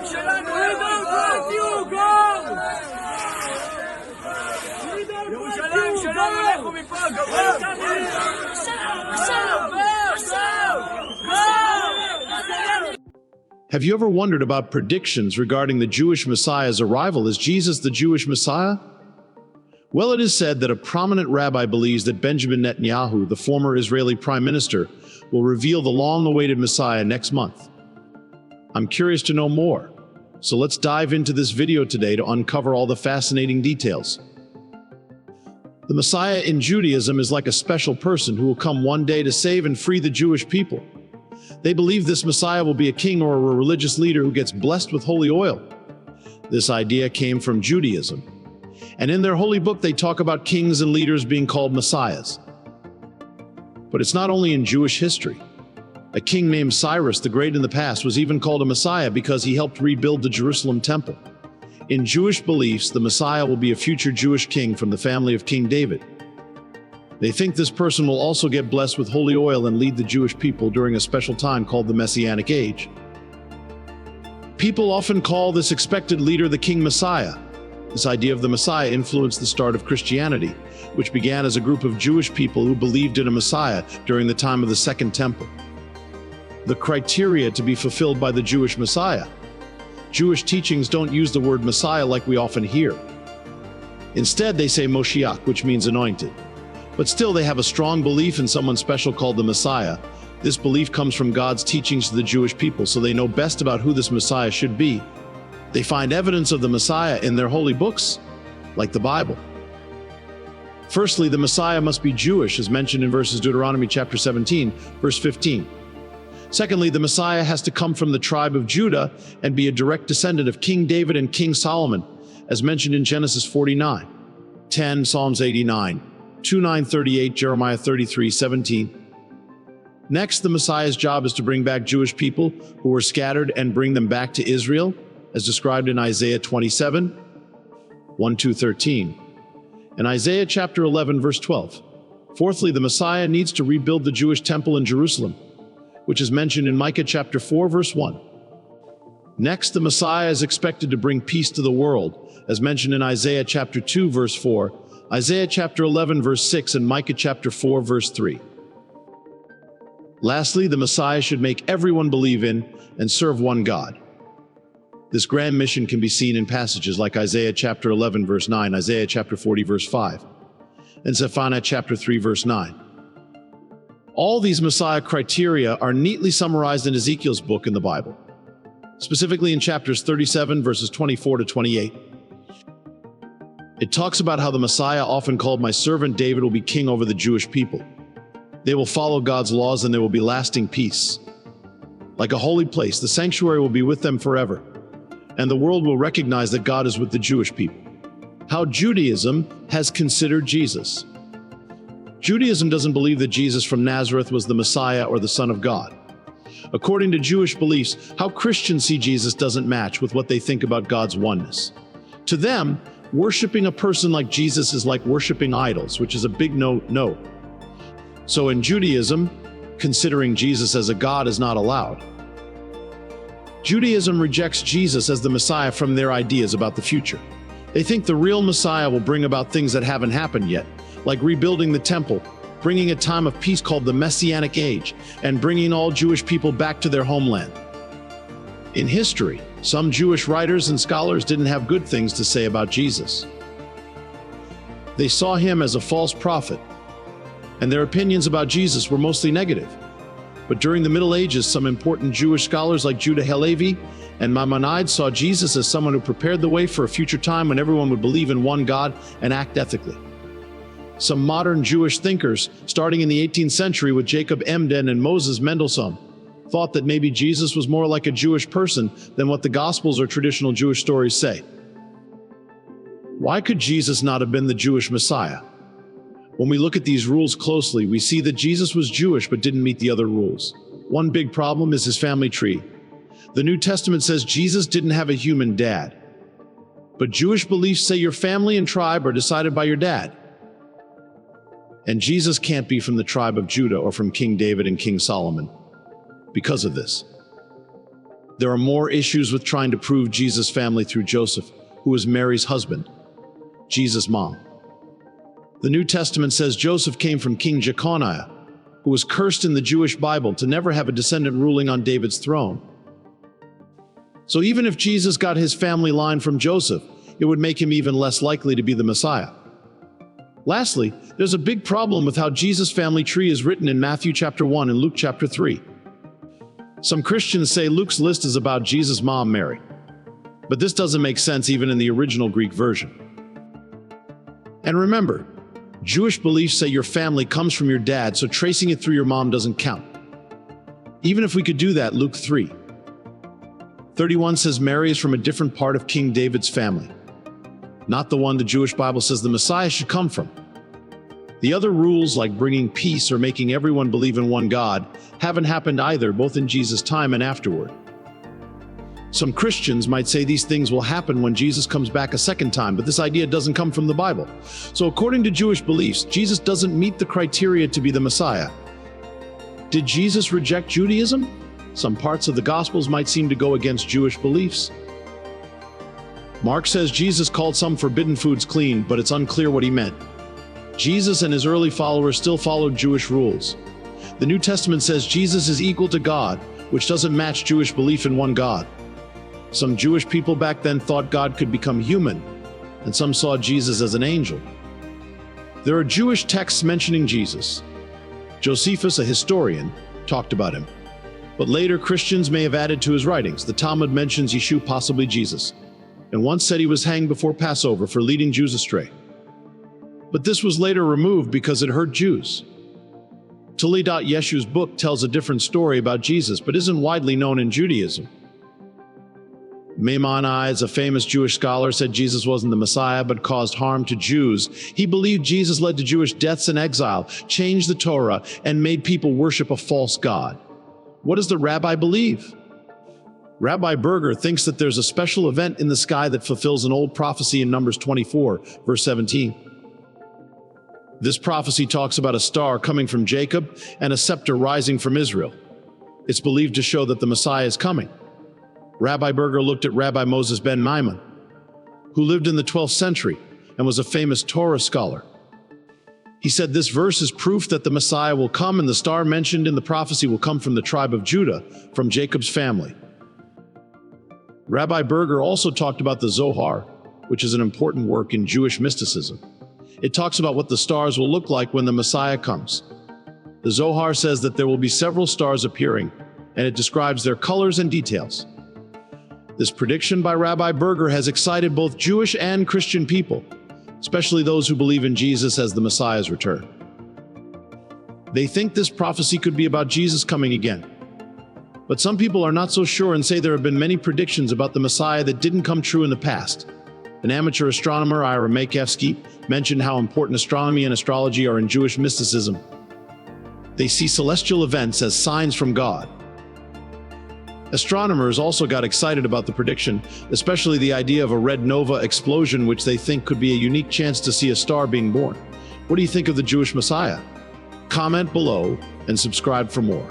שלנו, we don't want you, go! ירושלים שלנו, לכו מפה, גברו אותנו! Have you ever wondered about predictions regarding the Jewish Messiah's arrival? Is Jesus the Jewish Messiah? Well, it is said that a prominent rabbi believes that Benjamin Netanyahu, the former Israeli prime minister, will reveal the long-awaited Messiah next month. I'm curious to know more, so let's dive into this video today to uncover all the fascinating details. The Messiah in Judaism is like a special person who will come one day to save and free the Jewish people. They believe this Messiah will be a king or a religious leader who gets blessed with holy oil. This idea came from Judaism, and in their holy book they talk about kings and leaders being called messiahs. But it's not only in Jewish history. A king named Cyrus the Great in the past was even called a messiah because he helped rebuild the Jerusalem temple. In Jewish beliefs, the Messiah will be a future Jewish king from the family of King David. They think this person will also get blessed with holy oil and lead the Jewish people during a special time called the Messianic Age. People often call this expected leader the King Messiah. This idea of the Messiah influenced the start of Christianity, which began as a group of Jewish people who believed in a Messiah during the time of the Second Temple. The criteria to be fulfilled by the Jewish Messiah. Jewish teachings don't use the word Messiah like we often hear. Instead, they say Moshiach, which means anointed. But still, they have a strong belief in someone special called the Messiah. This belief comes from God's teachings to the Jewish people, so they know best about who this Messiah should be. They find evidence of the Messiah in their holy books, like the Bible. Firstly, the Messiah must be Jewish, as mentioned in verses Deuteronomy chapter 17, verse 15. Secondly, the Messiah has to come from the tribe of Judah and be a direct descendant of King David and King Solomon, as mentioned in Genesis 49, 10, Psalms 89, 2:9-38, Jeremiah 33:17. Next, the Messiah's job is to bring back Jewish people who were scattered and bring them back to Israel, as described in Isaiah 27, 1-13, and Isaiah chapter 11, verse 12. Fourthly, the Messiah needs to rebuild the Jewish temple in Jerusalem, which is mentioned in Micah chapter 4, verse 1. Next, the Messiah is expected to bring peace to the world, as mentioned in Isaiah chapter 2, verse 4, Isaiah chapter 11, verse 6, and Micah chapter 4, verse 3. Lastly, the Messiah should make everyone believe in and serve one God. This grand mission can be seen in passages like Isaiah chapter 11, verse 9, Isaiah chapter 40, verse 5, and Zephaniah chapter 3, verse 9. All these Messiah criteria are neatly summarized in Ezekiel's book in the Bible, specifically in chapters 37, verses 24-28. It talks about how the Messiah, often called my servant David, will be king over the Jewish people. They will follow God's laws and there will be lasting peace. Like a holy place, the sanctuary will be with them forever, and the world will recognize that God is with the Jewish people. How Judaism has considered Jesus. Judaism doesn't believe that Jesus from Nazareth was the Messiah or the Son of God. According to Jewish beliefs, how Christians see Jesus doesn't match with what they think about God's oneness. To them, worshiping a person like Jesus is like worshiping idols, which is a big no. So in Judaism, considering Jesus as a God is not allowed. Judaism rejects Jesus as the Messiah from their ideas about the future. They think the real Messiah will bring about things that haven't happened yet, like rebuilding the temple, bringing a time of peace called the Messianic Age, and bringing all Jewish people back to their homeland. In history, some Jewish writers and scholars didn't have good things to say about Jesus. They saw him as a false prophet, and their opinions about Jesus were mostly negative. But during the Middle Ages, some important Jewish scholars like Judah Halevi and Maimonides saw Jesus as someone who prepared the way for a future time when everyone would believe in one God and act ethically. Some modern Jewish thinkers, starting in the 18th century with Jacob Emden and Moses Mendelssohn, thought that maybe Jesus was more like a Jewish person than what the Gospels or traditional Jewish stories say. Why could Jesus not have been the Jewish Messiah? When we look at these rules closely, we see that Jesus was Jewish but didn't meet the other rules. One big problem is his family tree. The New Testament says Jesus didn't have a human dad. But Jewish beliefs say your family and tribe are decided by your dad. And Jesus can't be from the tribe of Judah or from King David and King Solomon because of this. There are more issues with trying to prove Jesus' family through Joseph, who was Mary's husband, Jesus' mom. The New Testament says Joseph came from King Jeconiah, who was cursed in the Jewish Bible to never have a descendant ruling on David's throne. So even if Jesus got his family line from Joseph, it would make him even less likely to be the Messiah. Lastly, there's a big problem with how Jesus' family tree is written in Matthew chapter 1 and Luke chapter 3. Some Christians say Luke's list is about Jesus' mom, Mary. But this doesn't make sense even in the original Greek version. And remember, Jewish beliefs say your family comes from your dad, so tracing it through your mom doesn't count. Even if we could do that, Luke 3:31 says Mary is from a different part of King David's family, not the one the Jewish Bible says the Messiah should come from. The other rules, like bringing peace or making everyone believe in one God, haven't happened either, both in Jesus' time and afterward. Some Christians might say these things will happen when Jesus comes back a second time, but this idea doesn't come from the Bible. So according to Jewish beliefs, Jesus doesn't meet the criteria to be the Messiah. Did Jesus reject Judaism? Some parts of the Gospels might seem to go against Jewish beliefs. Mark says Jesus called some forbidden foods clean, but it's unclear what he meant. Jesus and his early followers still followed Jewish rules. The New Testament says Jesus is equal to God, which doesn't match Jewish belief in one God. Some Jewish people back then thought God could become human, and some saw Jesus as an angel. There are Jewish texts mentioning Jesus. Josephus, a historian, talked about him. But later Christians may have added to his writings. The Talmud mentions Yeshu, possibly Jesus, and once said he was hanged before Passover for leading Jews astray. But this was later removed because it hurt Jews. Toledat Yeshu's book tells a different story about Jesus, but isn't widely known in Judaism. Maimonides, a famous Jewish scholar, said Jesus wasn't the Messiah but caused harm to Jews. He believed Jesus led to Jewish deaths and exile, changed the Torah, and made people worship a false god. What does the rabbi believe? Rabbi Berger thinks that there's a special event in the sky that fulfills an old prophecy in Numbers 24, verse 17. This prophecy talks about a star coming from Jacob and a scepter rising from Israel. It's believed to show that the Messiah is coming. Rabbi Berger looked at Rabbi Moses ben Maimon, who lived in the 12th century and was a famous Torah scholar. He said this verse is proof that the Messiah will come, and the star mentioned in the prophecy will come from the tribe of Judah, from Jacob's family. Rabbi Berger also talked about the Zohar, which is an important work in Jewish mysticism. It talks about what the stars will look like when the Messiah comes. The Zohar says that there will be several stars appearing, and it describes their colors and details. This prediction by Rabbi Berger has excited both Jewish and Christian people, especially those who believe in Jesus as the Messiah's return. They think this prophecy could be about Jesus coming again. But some people are not so sure and say there have been many predictions about the Messiah that didn't come true in the past. An amateur astronomer, Ira Makevsky, mentioned how important astronomy and astrology are in Jewish mysticism. They see celestial events as signs from God. Astronomers also got excited about the prediction, especially the idea of a red nova explosion, which they think could be a unique chance to see a star being born. What do you think of the Jewish Messiah? Comment below and subscribe for more.